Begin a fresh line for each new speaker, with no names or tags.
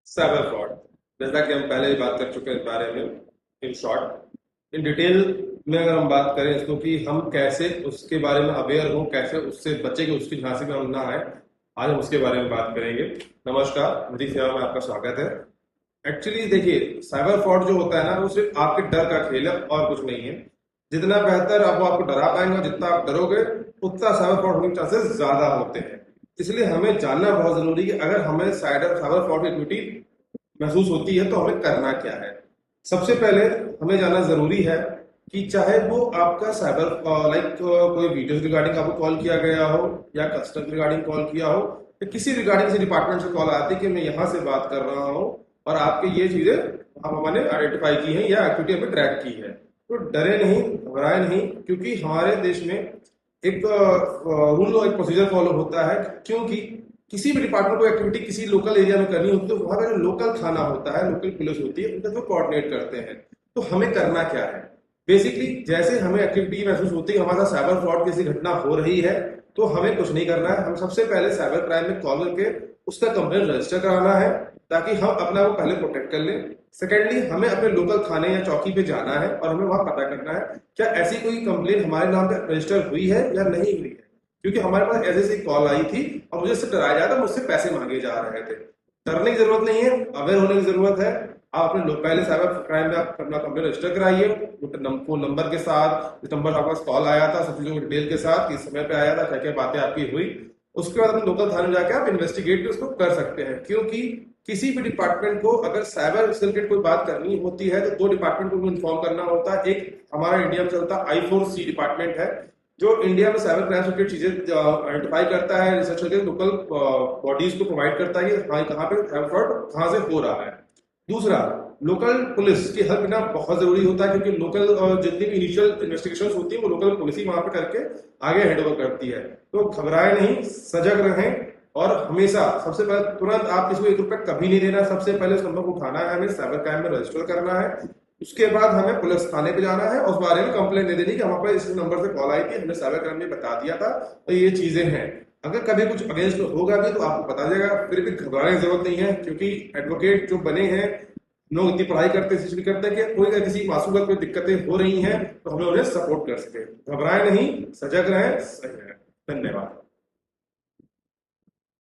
Cyber fraud, जैसा कि हम पहले भी बात कर चुके हैं इस बारे में। इन शॉर्ट, इन डिटेल में अगर हम बात करें इसको कि हम कैसे उसके बारे में अवेयर हो, कैसे उससे बचे कि उसकी झांसी में हम ना आए, आज हम उसके बारे में बात करेंगे। नमस्कार, मेरी सेवा में आपका स्वागत है। एक्चुअली देखिए, साइबर फ्रॉड जो होता है ना, वो सिर्फ आपके डर का खेल है और कुछ नहीं है। जितना बेहतर आप वो आपको डरा पाएंगे और जितना आप डरोगे, उतना साइबर फ्रॉड होने के चांसेस ज्यादा होते हैं। इसलिए हमें जानना बहुत जरूरी है। अगर हमें साइबर साइबर फ्रॉड की एक्टिविटी महसूस होती है तो हमें करना क्या है। सबसे पहले हमें जानना जरूरी है कि चाहे वो आपका साइबर लाइक कोई वीडियो रिगार्डिंग आपको कॉल किया गया हो, या कस्टमर रिगार्डिंग कॉल किया हो, या किसी रिगार्डिंग किसी डिपार्टमेंट से कॉल आती है कि मैं यहाँ से बात कर रहा हूँ और आपके ये चीजें हमने आइडेंटिफाई की है या एक्टिविटी हमें ट्रैक की है, तो डरे नहीं, घबराए नहीं। क्योंकि हमारे देश में एक रूल और एक प्रोसीजर फॉलो होता है। क्योंकि किसी भी डिपार्टमेंट को एक्टिविटी किसी लोकल एरिया में करनी होती है तो वहाँ का जो लोकल थाना होता है, लोकल पुलिस होती है, उनके साथ कोऑर्डिनेट करते हैं। तो हमें करना क्या है? बेसिकली जैसे हमें एक्टिविटी महसूस होती है हमारे साथ साइबर फ्रॉड की घटना हो रही है, तो हमें कुछ नहीं करना है। हम सबसे पहले साइबर क्राइम में कॉल करके उसका कंप्लेंट रजिस्टर कराना है, ताकि हम अपना को पहले प्रोटेक्ट कर लें। सेकेंडली, हमें अपने लोकल थाने या चौकी पे जाना है और हमें वहां पता करना है क्या ऐसी कोई कंप्लेंट हमारे नाम पे रजिस्टर हुई है या नहीं हुई है। क्योंकि हमारे पास ऐसे ऐसी कॉल आई थी और मुझे इससे डराया जा रहा था, मुझसे पैसे मांगे जा रहे थे। डरने की जरूरत नहीं है, अवेयर होने की जरूरत है। आप अपने पहले साइबर क्राइम में आप अपना कंप्लेंट रजिस्टर कराइए, फोन नंबर के साथ, जिस नंबर से आपका कॉल आया था, सब चीजों डिटेल के साथ, किस समय पे आया था, क्या क्या बातें आपकी हुई। उसके बाद अपने लोकल थाने में जाकर आप इन्वेस्टिगेट उसको कर सकते हैं। क्योंकि किसी भी डिपार्टमेंट को अगर साइबर से रिलेटेड कोई बात करनी होती है तो दो डिपार्टमेंट को इन्फॉर्म करना होता है। एक हमारा इंडिया में चलता I4C डिपार्टमेंट है, जो इंडिया में साइबर क्राइम से रिलेटेड चीजें आइडेंटिफाई करता है, रिसर्च करके लोकल बॉडीज को प्रोवाइड करता है कि हाँ कहाँ पे साइबर फ्रॉड कहाँ से हो रहा है। दूसरा, लोकल पुलिस की हेल्प लेना बहुत जरूरी होता है, क्योंकि लोकल जितनी भी इनिशियल इन्वेस्टिगेशन होती है वो लोकल पुलिस ही वहां पे करके आगे हैंड ओवर करती है। तो घबराए नहीं, सजग रहें। और हमेशा सबसे पहले तुरंत आप किसी को ₹1 कभी नहीं देना। सबसे पहले उस नंबर को उठाना है, हमें साइबर क्राइम में रजिस्टर करना है। उसके बाद हमें पुलिस थाने पे जाना है और उस बारे में कंप्लेंट दे देनी कि हमारे पास इस नंबर से कॉल आई थी, हमने साइबर क्राइम में बता दिया था और ये चीजें हैं। अगर कभी कुछ अगेंस्ट होगा भी तो आपको बता देगा। फिर भी घबराने की जरूरत नहीं है, क्योंकि एडवोकेट जो बने हैं, लोग इतनी पढ़ाई करते हैं, भी करते हैं कि कोई अगर किसी मासूम को कोई दिक्कतें हो रही हैं तो हमें उन्हें सपोर्ट कर सके। घबराए नहीं, सजग रहें, सही रहें। धन्यवाद।